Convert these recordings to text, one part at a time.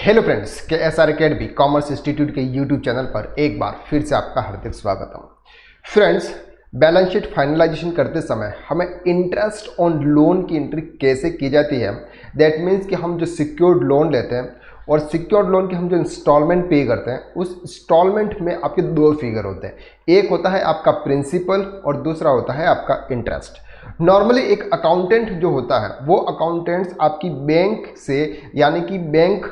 Hello friends, के S R academy commerce institute के YouTube channel पर एक बार फिर से आपका हार्दिक स्वागत है। फ्रेंड्स, बैलेंस शीट फाइनलाइजेशन करते समय हमें इंटरेस्ट ऑन लोन की एंट्री कैसे की जाती है। दैट मीन्स कि हम जो सिक्योर्ड लोन लेते हैं और सिक्योर्ड लोन के हम जो इंस्टॉलमेंट पे करते हैं, उस इंस्टॉलमेंट में आपके दो फिगर होते हैं। एक होता है आपका प्रिंसिपल और दूसरा होता है आपका इंटरेस्ट। नॉर्मली एक अकाउंटेंट जो होता है वो अकाउंटेंट्स आपकी बैंक से यानी कि बैंक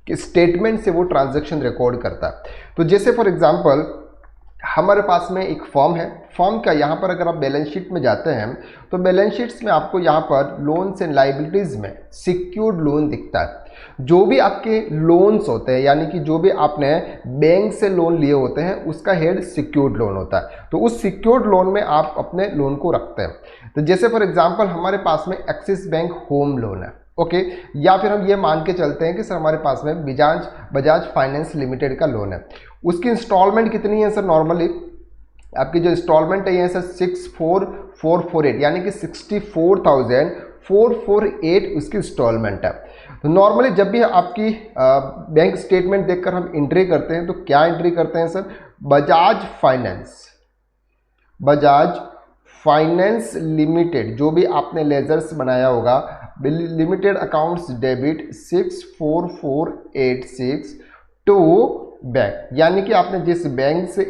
के स्टेटमेंट से वो ट्रांजैक्शन रिकॉर्ड करता है। तो जैसे फॉर एग्जांपल हमारे पास में एक फॉर्म है। फॉर्म का यहाँ पर अगर आप बैलेंस शीट में जाते हैं तो बैलेंस शीट्स में आपको यहाँ पर लोन्स एंड लाइबिलिटीज़ में सिक्योर्ड लोन दिखता है। जो भी आपके लोन्स होते हैं यानी कि जो भी आपने बैंक से लोन लिए होते हैं उसका हेड सिक्योर्ड लोन होता है। तो उस सिक्योर्ड लोन में आप अपने लोन को रखते हैं। तो जैसे फॉर एग्जांपल हमारे पास में एक्सिस बैंक होम लोन है, ओके, या फिर हम ये मान के चलते हैं कि सर हमारे पास में बजाज फाइनेंस लिमिटेड का लोन है। उसकी इंस्टॉलमेंट कितनी है सर? नॉर्मली आपकी जो इंस्टॉलमेंट है ये सर 64,448 यानी कि 64,448 उसकी इंस्टॉलमेंट है। तो नॉर्मली जब भी आपकी बैंक स्टेटमेंट देखकर हम एंट्री करते हैं तो क्या एंट्री करते हैं सर? बजाज फाइनेंस लिमिटेड, जो भी आपने लेजर्स बनाया होगा, limited accounts debit 64,486 to bank, यानी कि आपने जिस बैंक से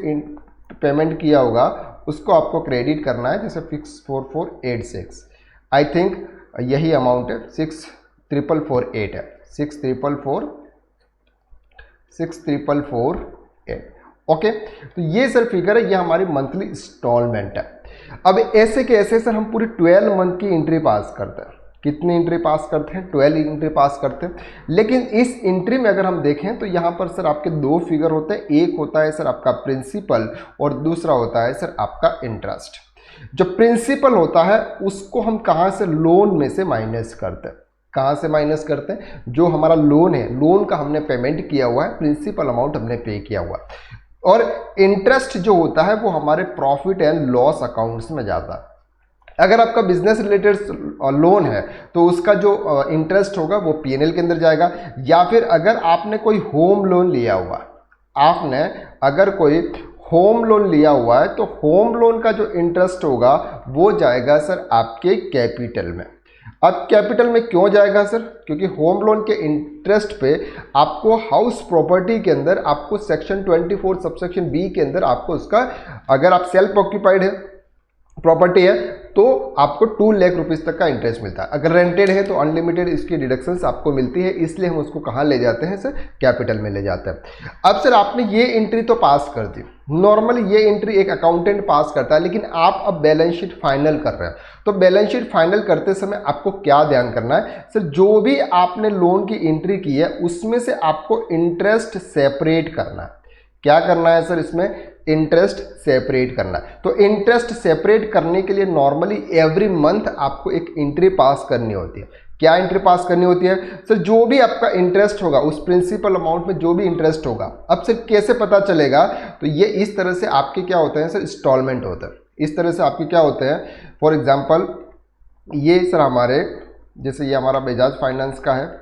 पेमेंट किया होगा उसको आपको क्रेडिट करना है, जैसे 64,486। आई थिंक यही अमाउंट है, 6,448 है, 6,448। ओके, तो ये सर फिगर है, ये हमारी मंथली इंस्टॉलमेंट है। अब ऐसे के ऐसे सर हम पूरी 12 मंथ की एंट्री पास करते हैं। कितनी एंट्री पास करते हैं? 12 एंट्री पास करते हैं। लेकिन इस एंट्री में अगर हम देखें तो यहाँ पर सर आपके दो फिगर होते हैं। एक होता है सर आपका प्रिंसिपल और दूसरा होता है सर आपका इंटरेस्ट। जो प्रिंसिपल होता है उसको हम कहाँ से? लोन में से माइनस करते हैं। कहाँ से माइनस करते हैं? जो हमारा लोन है, लोन का हमने पेमेंट किया हुआ है, प्रिंसिपल अमाउंट हमने पे किया हुआ है। और इंटरेस्ट जो होता है वो हमारे प्रॉफिट एंड लॉस अकाउंट्स में जाता है। अगर आपका बिजनेस रिलेटेड लोन है तो उसका जो इंटरेस्ट होगा वो पीएनएल के अंदर जाएगा। या फिर अगर आपने कोई होम लोन लिया हुआ, आपने अगर कोई होम लोन लिया हुआ है तो होम लोन का जो इंटरेस्ट होगा वो जाएगा सर आपके कैपिटल में। अब कैपिटल में क्यों जाएगा सर? क्योंकि होम लोन के इंटरेस्ट पे आपको हाउस प्रॉपर्टी के अंदर आपको सेक्शन 24 सबसेक्शन बी के अंदर आपको उसका, अगर आप सेल्फ ऑक्यूपाइड है प्रॉपर्टी है तो आपको 2 लाख रुपीज़ तक का इंटरेस्ट मिलता है। अगर रेंटेड है तो अनलिमिटेड इसकी डिडक्शंस आपको मिलती है, इसलिए हम उसको कहाँ ले जाते हैं सर? कैपिटल में ले जाते हैं। अब सर आपने ये एंट्री तो पास कर दी। नॉर्मली ये एंट्री एक अकाउंटेंट पास करता है, लेकिन आप अब बैलेंस शीट फाइनल कर रहे हैं। तो बैलेंस शीट फाइनल करते समय आपको क्या ध्यान करना है सर? जो भी आपने लोन की एंट्री की है उसमें से आपको इंटरेस्ट सेपरेट करना है। क्या करना है सर? इसमें इंटरेस्ट सेपरेट करना है। तो इंटरेस्ट सेपरेट करने के लिए नॉर्मली एवरी मंथ आपको एक एंट्री पास करनी होती है। क्या एंट्री पास करनी होती है सर? जो भी आपका इंटरेस्ट होगा उस प्रिंसिपल अमाउंट में जो भी इंटरेस्ट होगा। अब सर कैसे पता चलेगा? तो ये इस तरह से आपके क्या होते हैं सर? इंस्टॉलमेंट होते हैं। इस तरह से आपके क्या होते हैं? फॉर एग्जाम्पल ये सर हमारे, जैसे ये हमारा बजाज फाइनेंस का है,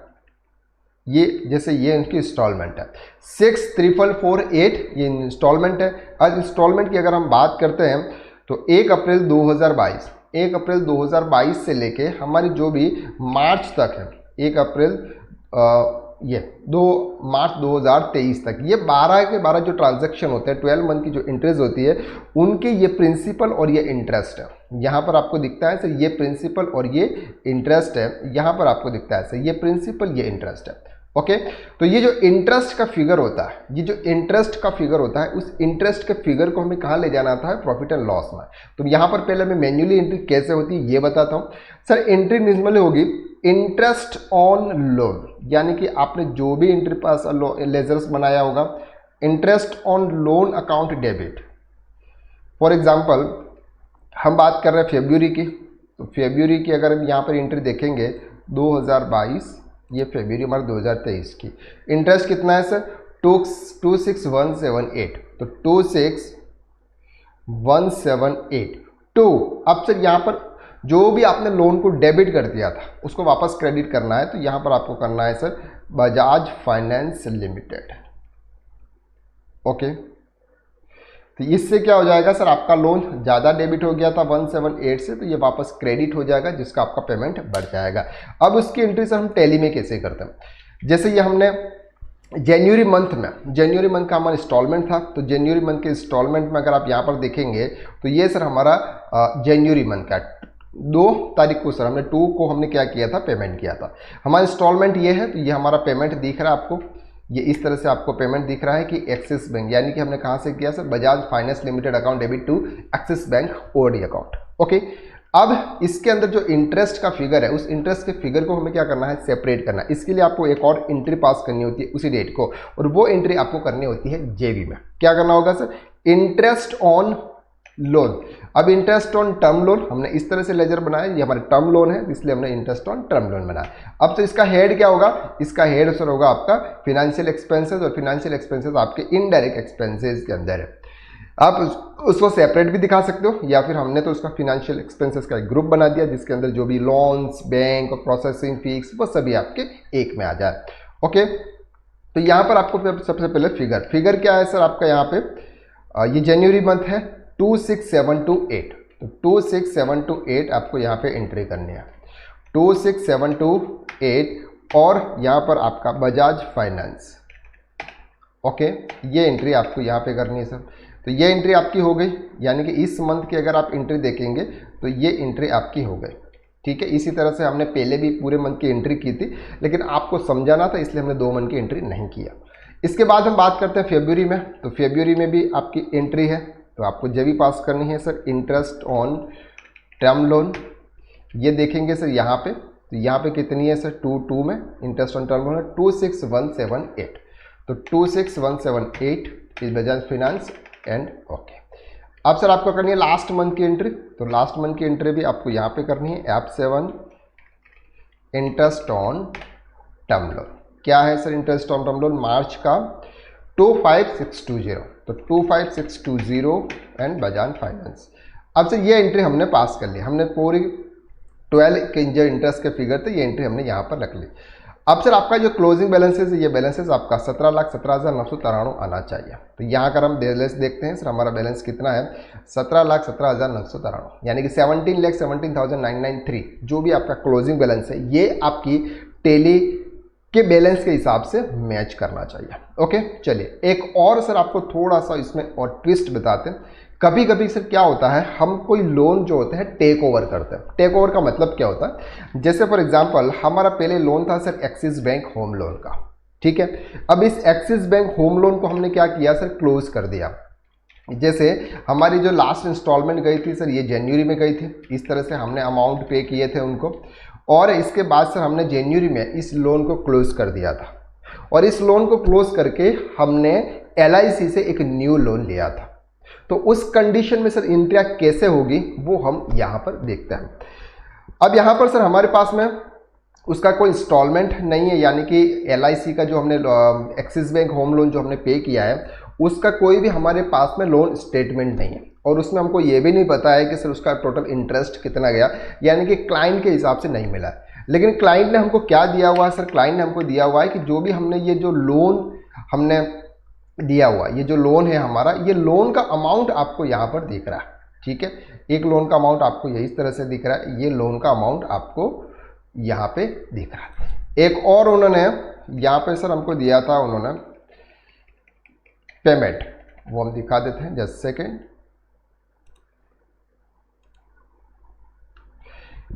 ये जैसे ये इनकी इंस्टॉलमेंट है 6,448, ये इंस्टॉलमेंट है। आज इंस्टॉलमेंट की अगर हम बात करते हैं तो 1 अप्रैल 2022 से लेके हमारी जो भी मार्च तक है, 1 अप्रैल ये 2 मार्च 2023 तक, ये 12 के 12 जो ट्रांजैक्शन होते हैं, 12 मंथ की जो इंटरेस्ट होती है उनके ये प्रिंसिपल और ये इंटरेस्ट है। यहाँ पर आपको दिखता है सर ये प्रिंसिपल और ये इंटरेस्ट है। यहाँ पर आपको दिखता है सर ये प्रिंसिपल ये इंटरेस्ट है। ओके, तो ये जो इंटरेस्ट का फिगर होता है, ये जो इंटरेस्ट का फिगर होता है, उस इंटरेस्ट के फिगर को हमें कहाँ ले जाना था? प्रॉफिट एंड लॉस में। तो यहाँ पर पहले मैं मैन्युअली एंट्री कैसे होती है ये बताता हूँ सर। एंट्री नॉर्मली होगी इंटरेस्ट ऑन लोन, यानी कि आपने जो भी एंट्री पास लेजर्स बनाया होगा, interest on loan account debit. For example हम बात कर रहे हैं फेब्रुअरी की, तो फेब्रुअरी की अगर हम यहाँ पर एंट्री देखेंगे 2022, ये फरवरी हमारे 2023 की। इंटरेस्ट कितना है सर? 26178, तो 26178 टू। अब सर यहाँ पर जो भी आपने लोन को डेबिट कर दिया था उसको वापस क्रेडिट करना है, तो यहाँ पर आपको करना है sir Bajaj finance limited. Okay, तो इससे क्या हो जाएगा सर, आपका लोन ज़्यादा डेबिट हो गया था 178 से, तो ये वापस क्रेडिट हो जाएगा जिसका आपका पेमेंट बढ़ जाएगा। अब उसकी एंट्री सर हम टैली में कैसे करते हैं, जैसे ये हमने जनवरी मंथ का हमारा इंस्टॉलमेंट था, तो जनवरी मंथ के इंस्टॉलमेंट में अगर आप यहाँ पर देखेंगे तो ये सर हमारा जनवरी मंथ का 2 तारीख को सर हमने 2 को हमने क्या किया था, पेमेंट किया था। हमारा इंस्टॉलमेंट ये है, तो ये हमारा पेमेंट दिख रहा है आपको, ये इस तरह से आपको पेमेंट दिख रहा है कि एक्सिस बैंक, यानी कि हमने कहाँ से किया sir, Bajaj finance limited account debit to Axis bank OD account. Okay, अब इसके अंदर जो इंटरेस्ट का फिगर है, उस इंटरेस्ट के फिगर को हमें क्या करना है, सेपरेट करना है। इसके लिए आपको एक और एंट्री पास करनी होती है उसी डेट को, और वो एंट्री आपको करनी होती है जेबी में। क्या करना होगा सर, इंटरेस्ट ऑन लोन। अब इंटरेस्ट ऑन टर्म लोन हमने इस तरह से लेजर बनाया, ये हमारा टर्म लोन है इसलिए हमने इंटरेस्ट ऑन टर्म लोन बनाया। अब तो इसका हेड क्या होगा, इसका हेड सर होगा आपका फिनेंशियल एक्सपेंसेस, और फिनेंशियल एक्सपेंसेस आपके इनडायरेक्ट एक्सपेंसेस के अंदर है। आप उसको सेपरेट भी दिखा सकते हो, या फिर हमने तो उसका फिनेंशियल एक्सपेंसेस का एक ग्रुप बना दिया जिसके अंदर जो भी लोन्स, बैंक और प्रोसेसिंग फीस वो सभी आपके एक में आ जाए। ओके, तो यहाँ पर आपको सबसे पहले फिगर क्या है सर आपका, यहाँ पे ये जनवरी मंथ है 26728, तो 26728 आपको यहाँ पे एंट्री करनी है, 26728, और यहाँ पर आपका बजाज फाइनेंस। ओके, ये एंट्री आपको यहाँ पे करनी है सर। तो ये एंट्री आपकी हो गई, यानी कि इस मंथ की अगर आप एंट्री देखेंगे तो ये एंट्री आपकी हो गई। ठीक है, इसी तरह से हमने पहले भी पूरे मंथ की एंट्री की थी, लेकिन आपको समझाना था इसलिए हमने 2 मंथ की एंट्री नहीं किया। इसके बाद हम बात करते हैं फरवरी में, तो फरवरी में भी आपकी एंट्री है, तो आपको जेबी पास करनी है sir, interest on term loan. ये देखेंगे सर यहाँ पे, तो यहाँ पे कितनी है सर, 2 में इंटरेस्ट ऑन टर्म लोन है 26178, तो 26178 is Bajaj finance and okay. अब सर आपको करनी है लास्ट मंथ की एंट्री, तो लास्ट मंथ की एंट्री भी आपको यहाँ पे करनी है, F7 interest on term loan. क्या है sir interest on term loan, March का 25620, तो 25620 एंड बजाज फाइनेंस। अब सर ये एंट्री हमने पास कर ली, हमने पूरी 12 के जो इंटरेस्ट के फिगर थे ये एंट्री हमने यहाँ पर रख ली। अब सर आपका जो क्लोजिंग बैलेंसेस है, ये बैलेंसेस आपका 17,17,993 आना चाहिए। तो यहाँ अगर हम बैलेंस देखते हैं सर, हमारा बैलेंस कितना है, 17,17,993, यानी कि 17,17,993 जो भी आपका क्लोजिंग बैलेंस है ये आपकी टेली के बैलेंस के हिसाब से मैच करना चाहिए। ओके, चलिए एक और सर आपको थोड़ा सा इसमें और ट्विस्ट बताते हैं। कभी कभी सर क्या होता है, हम कोई लोन जो होते हैं टेक ओवर करते हैं। टेक ओवर का मतलब क्या होता है, जैसे फॉर एग्जांपल हमारा पहले लोन था sir axis bank home loan का, ठीक है। अब इस एक्सिस बैंक होम लोन को हमने क्या किया सर, क्लोज कर दिया। जैसे हमारी जो लास्ट इंस्टॉलमेंट गई थी सर ये जनवरी में गई थी, इस तरह से हमने अमाउंट पे किए थे उनको, और इसके बाद सर हमने जनवरी में इस लोन को क्लोज कर दिया था, और इस लोन को क्लोज करके हमने LIC से एक न्यू लोन लिया था। तो उस कंडीशन में सर एंट्री कैसे होगी वो हम यहाँ पर देखते हैं। अब यहाँ पर सर हमारे पास में उसका कोई इंस्टॉलमेंट नहीं है, यानी कि LIC का जो हमने एक्सिस बैंक होम लोन जो हमने पे किया है उसका कोई भी हमारे पास में लोन स्टेटमेंट नहीं है, और उसमें हमको ये भी नहीं पता है कि सर उसका टोटल इंटरेस्ट कितना गया, यानी कि क्लाइंट के हिसाब से नहीं मिला है। लेकिन क्लाइंट ने हमको क्या दिया हुआ है सर, क्लाइंट ने हमको दिया हुआ है कि जो भी हमने ये जो लोन हमने दिया हुआ, ये जो लोन है हमारा, ये लोन का अमाउंट आपको यहाँ पर दिख रहा है, ठीक है। एक लोन का अमाउंट आपको यही तरह से दिख रहा है, ये लोन का अमाउंट आपको यहाँ पे दिख रहा है। एक और उन्होंने यहाँ पे सर हमको दिया था उन्होंने पेमेंट, वो हम दिखा देते हैं जस्ट सेकेंड।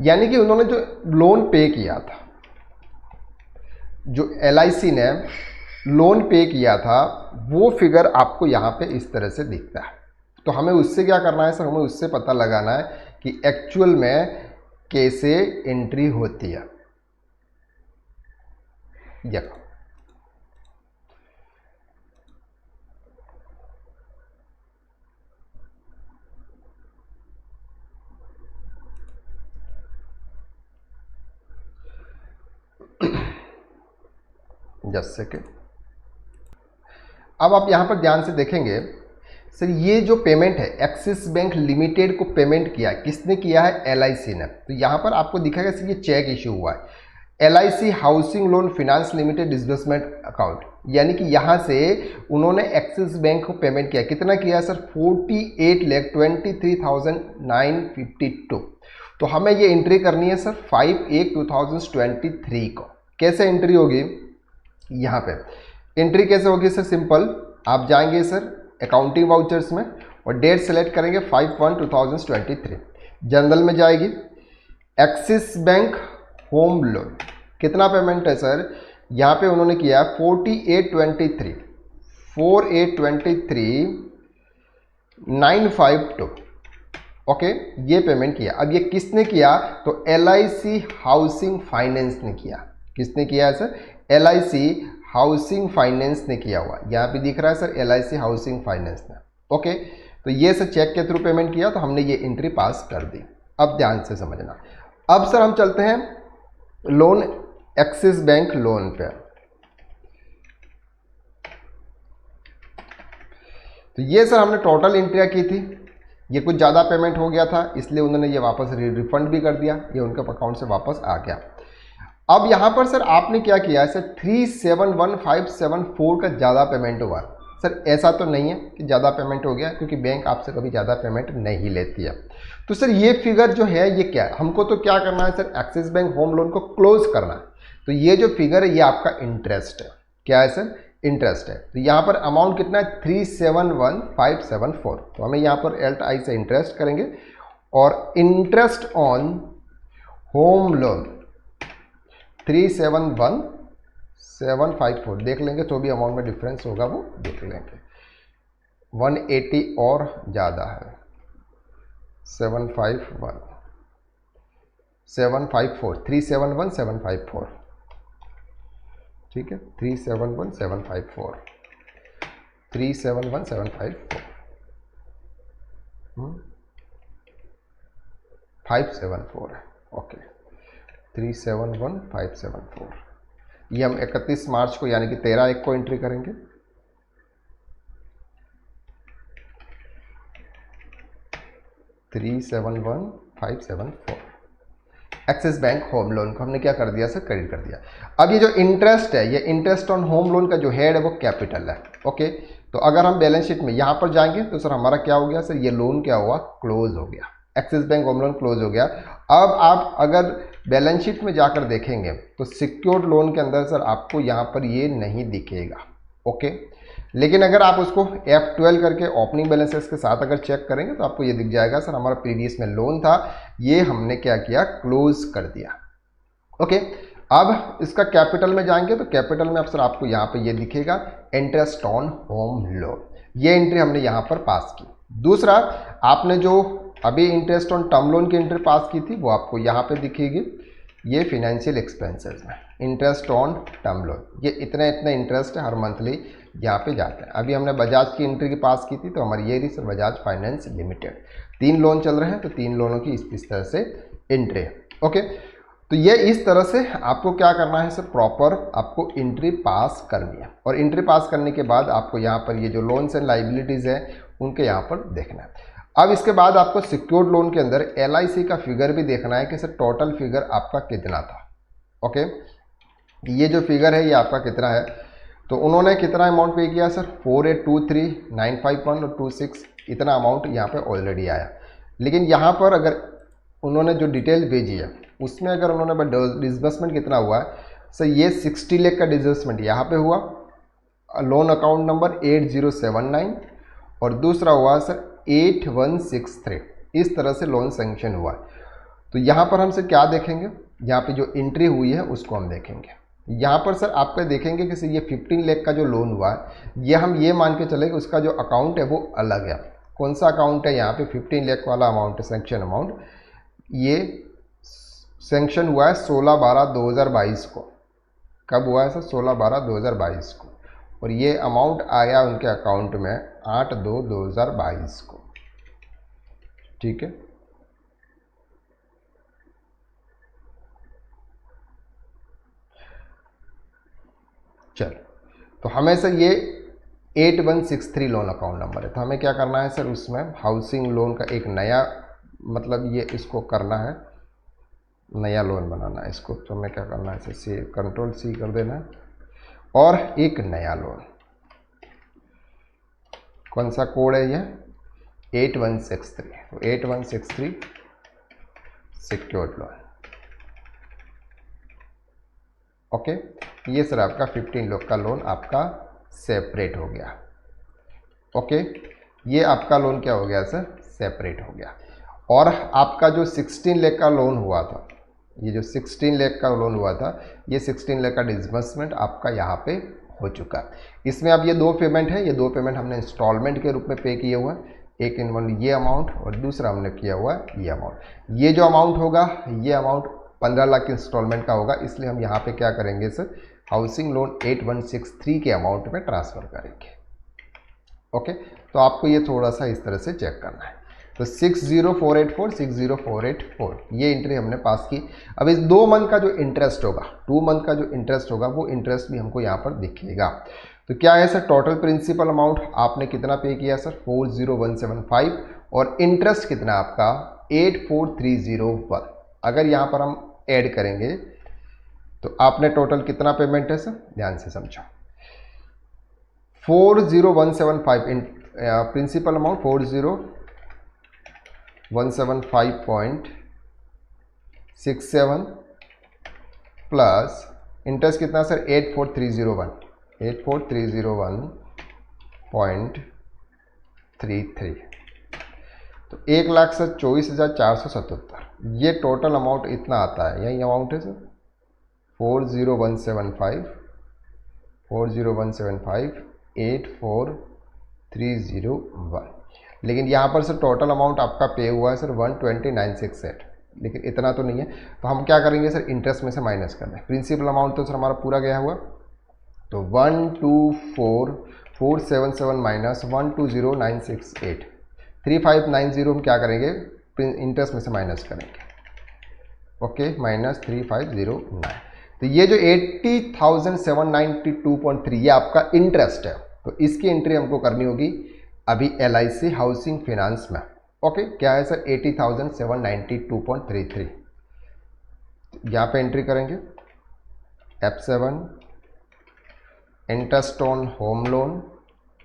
यानी कि उन्होंने जो लोन पे किया था, जो LIC ने लोन पे किया था वो फिगर आपको यहाँ पे इस तरह से दिखता है। तो हमें उससे क्या करना है सर, हमें उससे पता लगाना है कि एक्चुअल में कैसे एंट्री होती है। देखो जस्ट सेकेंड, अब आप यहाँ पर ध्यान से देखेंगे सर ये जो पेमेंट है एक्सिस बैंक लिमिटेड को पेमेंट किया, किसने किया है? एलआईसी ने। तो यहाँ पर आपको दिखेगा सर ये चेक इशू हुआ है, LIC housing loan finance limited disbursement account, यानी कि यहाँ से उन्होंने एक्सिस बैंक को पेमेंट किया। कितना किया सर? 48,23,952। तो हमें ये एंट्री करनी है सर 5/8/2023 को। कैसे एंट्री होगी? यहाँ पे एंट्री कैसे होगी सर? सिंपल, आप जाएंगे सर अकाउंटिंग वाउचर्स में और डेट सेलेक्ट करेंगे 5/1/2023। जनरल में जाएगी, एक्सिस बैंक होम लोन, कितना पेमेंट है सर? यहाँ पे उन्होंने किया 48,23,952। ओके, ये पेमेंट किया। अब ये किसने किया? तो एलआईसी हाउसिंग फाइनेंस ने किया। किसने किया है सर? एलआईसी हाउसिंग फाइनेंस ने किया हुआ, यहाँ पे दिख रहा है सर एलआईसी हाउसिंग फाइनेंस ने। ओके, तो ये सर चेक के थ्रू पेमेंट किया, तो हमने ये एंट्री पास कर दी। अब ध्यान से समझना। अब सर हम चलते हैं लोन एक्सिस बैंक लोन पे। तो ये सर हमने टोटल एंट्रियाँ की थी, ये कुछ ज़्यादा पेमेंट हो गया था इसलिए उन्होंने ये वापस रिफंड भी कर दिया, ये उनके अकाउंट से वापस आ गया। अब यहाँ पर सर आपने क्या किया है सर? 371,574 का ज़्यादा पेमेंट हुआ। सर ऐसा तो नहीं है कि ज़्यादा पेमेंट हो गया, क्योंकि बैंक आपसे कभी ज़्यादा पेमेंट नहीं लेती है। तो सर ये फिगर जो है ये क्या है? हमको तो क्या करना है sir? Axis bank home loan को क्लोज करना है। तो ये जो फिगर है ये आपका इंटरेस्ट है। क्या है सर? इंटरेस्ट है। तो यहाँ पर अमाउंट कितना है? 371,574। तो हमें यहाँ पर एल्ट आई से इंटरेस्ट करेंगे और इंटरेस्ट ऑन होम लोन 371,754 देख लेंगे, जो भी अमाउंट में डिफरेंस होगा वो देख लेंगे। 180 और ज़्यादा है, 754 371,754, ठीक है, 371,754 574 है। ओके, 371,574। ये हम 31 मार्च को यानी कि 13/1 को एंट्री करेंगे। एक्सिस बैंक होम लोन को हमने क्या कर दिया सर? क्रेडिट कर दिया। अब ये जो इंटरेस्ट है, ये इंटरेस्ट ऑन होम लोन का जो हेड है वो कैपिटल है। ओके, तो अगर हम बैलेंस शीट में यहाँ पर जाएंगे तो सर हमारा क्या हो गया सर? ये लोन क्या हुआ? क्लोज हो गया। Axis bank home loan close हो गया। अब आप अगर बैलेंस शीट में जाकर देखेंगे तो सिक्योर्ड लोन के अंदर सर आपको यहाँ पर ये नहीं दिखेगा। ओके, लेकिन अगर आप उसको F12 करके ओपनिंग बैलेंसेस के साथ अगर चेक करेंगे तो आपको ये दिख जाएगा सर हमारा प्रीवियस में लोन था, ये हमने क्या किया? क्लोज कर दिया। ओके, अब इसका कैपिटल में जाएंगे तो कैपिटल में अब सर आपको यहाँ पे ये दिखेगा इंटरेस्ट ऑन होम लोन, ये एंट्री हमने यहाँ पर पास की। दूसरा, आपने जो अभी इंटरेस्ट ऑन टर्म लोन की एंट्री पास की थी वो आपको यहाँ पे दिखेगी, ये फिनेंशियल एक्सपेंसेस में इंटरेस्ट ऑन टर्म लोन, ये इतना इतना इंटरेस्ट है हर मंथली यहाँ पे जाता है। अभी हमने बजाज की एंट्री की पास की थी तो हमारी ये रही sir Bajaj finance limited. 3 loan चल रहे हैं तो 3 लोनों की इस तरह से एंट्री है। ओके, तो ये इस तरह से आपको क्या करना है सर? प्रॉपर आपको एंट्री पास करनी है और एंट्री पास करने के बाद आपको यहाँ पर ये जो लोन्स एंड लाइबिलिटीज़ है उनके यहाँ पर देखना है। अब इसके बाद आपको सिक्योर्ड लोन के अंदर LIC का फिगर भी देखना है कि सर टोटल फिगर आपका कितना था। ओके, ये जो फिगर है ये आपका कितना है? तो उन्होंने कितना अमाउंट पे किया सर? 4823,951 और 26 इतना अमाउंट यहाँ पे ऑलरेडी आया। लेकिन यहाँ पर अगर उन्होंने जो डिटेल भेजी है उसमें अगर उन्होंने डिसबर्समेंट कितना हुआ है सर? ये 60 लाख का डिसबर्समेंट यहाँ पे हुआ, लोन अकाउंट नंबर 8079 और दूसरा हुआ सर 8163, इस तरह से लोन सैंक्शन हुआ है। तो यहाँ पर हमसे क्या देखेंगे? यहाँ पे जो एंट्री हुई है उसको हम देखेंगे। यहाँ पर सर आपका देखेंगे कि सर ये 15 लाख का जो लोन हुआ है ये हम ये मान के चले कि उसका जो अकाउंट है वो अलग है। कौन सा अकाउंट है? यहाँ पे 15 लाख वाला अमाउंट है, सैंक्शन अमाउंट। ये सैंक्शन हुआ है 16/12/2022 को। कब हुआ है सर? 16/12/2022 को। और ये अमाउंट आया उनके अकाउंट में 8/2/2022 को। ठीक है, चलो, तो हमें सर ये 8163 लोन अकाउंट नंबर है। तो हमें क्या करना है सर, उसमें हाउसिंग लोन का एक नया, मतलब ये इसको करना है, नया लोन बनाना है इसको। तो हमें क्या करना है सर, कंट्रोल सी कर देना है और एक नया लोन, कौन सा कोड है ये, 8163। तो 8163 सिक्योर्ड लोन। ओके, ये सर आपका 15 लाख का लोन आपका सेपरेट हो गया। ओके, ये आपका लोन क्या हो गया सर, सेपरेट हो गया। और आपका जो 16 लाख का लोन हुआ था, ये जो 16 लाख का लोन हुआ था, ये 16 लाख का डिसबर्समेंट आपका यहाँ पे हो चुका है। इसमें अब ये दो पेमेंट है, ये दो पेमेंट हमने इंस्टॉलमेंट के रूप में पे किए हुआ है, एक इन वन ये अमाउंट और दूसरा हमने किया हुआ है ये अमाउंट। ये जो अमाउंट होगा, ये अमाउंट 15 लाख इंस्टॉलमेंट का होगा, इसलिए हम यहाँ पे क्या करेंगे सर, हाउसिंग लोन 8163 के अमाउंट में ट्रांसफ़र करेंगे। ओके, तो आपको ये थोड़ा सा इस तरह से चेक करना है। तो 60484 60484 ये एंट्री हमने पास की। अब इस 2 मंथ का जो इंटरेस्ट होगा, 2 मंथ का जो इंटरेस्ट होगा, वो इंटरेस्ट भी हमको यहाँ पर दिखेगा। तो क्या है सर, टोटल प्रिंसिपल अमाउंट आपने कितना पे किया सर, 40175 और इंटरेस्ट कितना आपका 84301। अगर यहाँ पर हम ऐड करेंगे तो आपने टोटल कितना पेमेंट है सर, ध्यान से समझो। 40175 प्रिंसिपल अमाउंट 40175.67 प्लस इंटरेस्ट कितना सर 84301.33। तो 1,24,477 ये टोटल अमाउंट इतना आता है, यही अमाउंट है सर 40175 लेकिन यहाँ पर सर टोटल अमाउंट आपका पे हुआ है सर 12968, लेकिन इतना तो नहीं है। तो हम क्या करेंगे सर, इंटरेस्ट में से माइनस कर दें। प्रिंसिपल अमाउंट तो सर हमारा पूरा गया हुआ, तो 124,477 माइनस 120,968 3590 हम क्या करेंगे, इंटरेस्ट में से माइनस करेंगे। Okay, minus 3509। तो ये जो 80,792.3 ये आपका इंटरेस्ट है, तो इसकी एंट्री हमको करनी होगी अभी LIC हाउसिंग फाइनेंस में। ओके, क्या है सर 80,792.33, यहाँ पे एंट्री करेंगे। F7 interest on home loan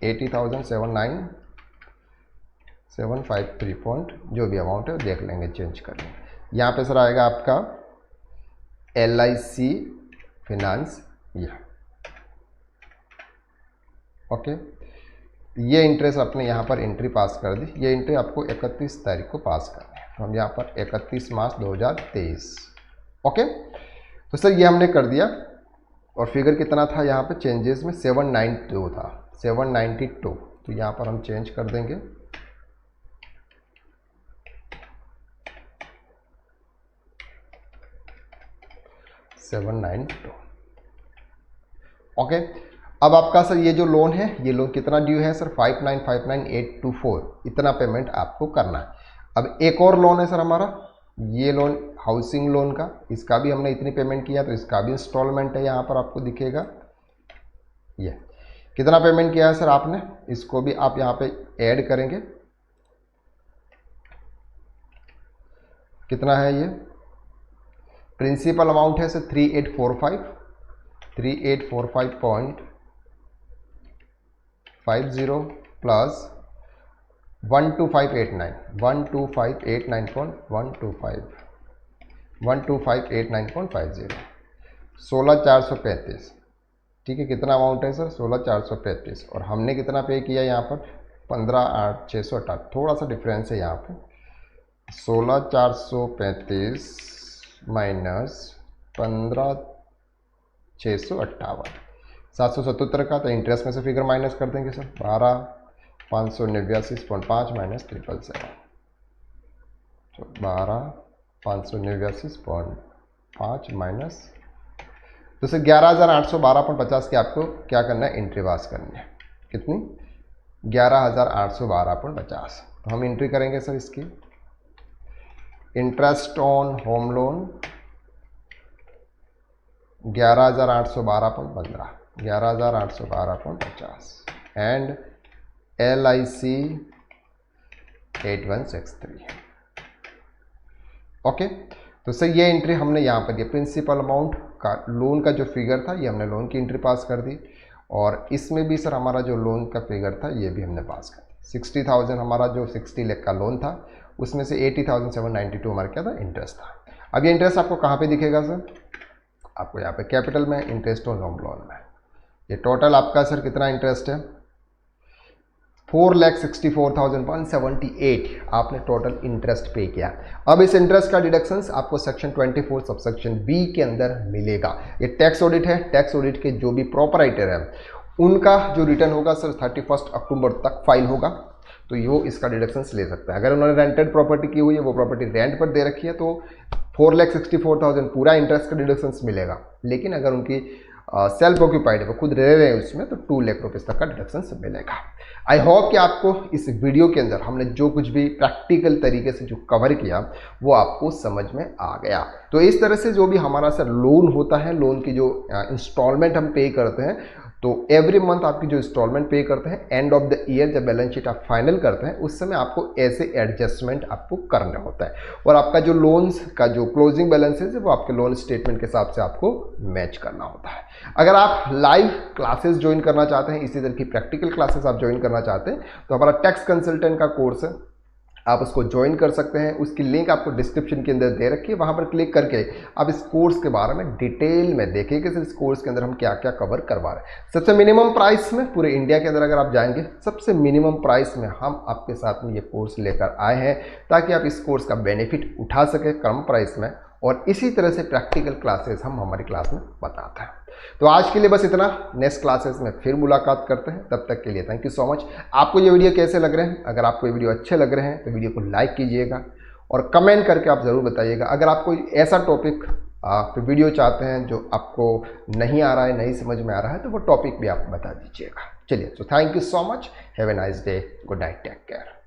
80,793 point जो भी अमाउंट है देख लेंगे, चेंज कर लेंगे। यहाँ पे सर आएगा आपका LIC फाइनेंस ये। ओके, ये इंटरेस्ट आपने यहाँ पर एंट्री पास कर दी। ये एंट्री आपको 31 तारीख को पास करनी है, तो हम यहाँ पर 31 मार्च 2023। ओके, तो सर ये हमने कर दिया। और फिगर कितना था यहाँ पे चेंजेस में, 792 था, 792। तो यहाँ पर हम चेंज कर देंगे 792। ओके, अब आपका सर ये जो लोन है, ये लोन कितना ड्यू है सर 5,959,824, इतना पेमेंट आपको करना है। अब एक और लोन है सर हमारा, ये लोन हाउसिंग लोन का, इसका भी हमने इतनी पेमेंट किया, तो इसका भी इंस्टॉलमेंट है, यहाँ पर आपको दिखेगा। ये कितना पेमेंट किया है सर आपने, इसको भी आप यहाँ पे ऐड करेंगे। कितना है ये, प्रिंसिपल अमाउंट है सर 3845 प्लस 12589.125 16,435। ठीक है, कितना अमाउंट है सर 16,435 और हमने कितना पे किया यहाँ पर 15,668, थोड़ा सा डिफरेंस है यहाँ पे। 16,435 माइनस 15,658 777 का, तो इंटरेस्ट में से फिगर माइनस कर देंगे सर 12,589.5 माइनस 777, तो 12,589.5 माइनस, तो सर 11,812.50 की आपको क्या करना है, एंट्री पास करनी है। कितनी, 11,812.50। तो हम एंट्री करेंगे सर इसकी। Interest on home loan 11,812.15, 11,812.50 and LIC 8163। Okay, तो सर ये एंट्री हमने यहाँ पर दिया। प्रिंसिपल अमाउंट का लोन का जो फिगर था ये हमने लोन की एंट्री पास कर दी, और इसमें भी सर हमारा जो लोन का फिगर था ये भी हमने पास कर दी। 60,000 हमारा जो 60 लाख का लोन था, उसमें से 80,792 हमारा क्या था, इंटरेस्ट था। अब ये इंटरेस्ट आपको कहाँ पे दिखेगा सर? आपको यहाँ पे कैपिटल में इंटरेस्ट ऑन होम लोन में। ये टोटल आपका सर कितना इंटरेस्ट है? 4,64,178 आपने टोटल इंटरेस्ट पे किया। अब इस इंटरेस्ट का डिडक्शंस आपको सेक्शन 24 सबसेक्शन बी के अंदर मिलेगा। ये टैक्स ऑडिट है, टैक्स ऑडिट के जो भी प्रॉपराइटर है उनका जो रिटर्न होगा सर 31 अक्टूबर तक फाइल होगा, तो वो इसका डिडक्शंस ले सकता है। अगर उन्होंने रेंटेड प्रॉपर्टी की हुई है, वो प्रॉपर्टी रेंट पर दे रखी है, तो 4,64,000 पूरा इंटरेस्ट का डिडक्शंस मिलेगा। लेकिन अगर उनकी सेल्फ ऑक्यूपाइड है, वो खुद रह रहे हैं उसमें, तो 2 लाख रुपये तक का डिडक्शंस मिलेगा। आई होप कि आपको इस वीडियो के अंदर हमने जो कुछ भी प्रैक्टिकल तरीके से जो कवर किया वो आपको समझ में आ गया। तो इस तरह से जो भी हमारा सर लोन होता है, लोन की जो इंस्टॉलमेंट हम पे करते हैं, तो एवरी मंथ आपकी जो इंस्टॉलमेंट पे करते हैं, एंड ऑफ द ईयर जब बैलेंस शीट आप फाइनल करते हैं, उस समय आपको ऐसे एडजस्टमेंट आपको करना होता है, और आपका जो लोन्स का जो क्लोजिंग बैलेंसेस है वो आपके लोन स्टेटमेंट के हिसाब से आपको मैच करना होता है। अगर आप लाइव क्लासेस ज्वाइन करना चाहते हैं, इसी तरह की प्रैक्टिकल क्लासेस आप ज्वाइन करना चाहते हैं, तो हमारा टैक्स कंसल्टेंट का कोर्स है, आप उसको ज्वाइन कर सकते हैं। उसकी लिंक आपको डिस्क्रिप्शन के अंदर दे रखी है, वहाँ पर क्लिक करके आप इस कोर्स के बारे में डिटेल में देखें कि इस कोर्स के अंदर हम क्या क्या कवर करवा रहे हैं। सबसे मिनिमम प्राइस में पूरे इंडिया के अंदर अगर आप जाएंगे, सबसे मिनिमम प्राइस में हम आपके साथ में ये कोर्स लेकर आए हैं, ताकि आप इस कोर्स का बेनिफिट उठा सकें कम प्राइस में, और इसी तरह से प्रैक्टिकल क्लासेस हम हमारी क्लास में बताते हैं। तो आज के लिए बस इतना, नेक्स्ट क्लासेस में फिर मुलाकात करते हैं। तब तक के लिए थैंक यू सो मच। आपको ये वीडियो कैसे लग रहे हैं? अगर आपको ये वीडियो अच्छे लग रहे हैं तो वीडियो को लाइक कीजिएगा, और कमेंट करके आप ज़रूर बताइएगा। अगर आप कोई ऐसा टॉपिक आप वीडियो चाहते हैं जो आपको नहीं आ रहा है, नहीं समझ में आ रहा है, तो वो टॉपिक भी आप बता दीजिएगा। चलिए, so thank you so much, have a nice day, good night, take care.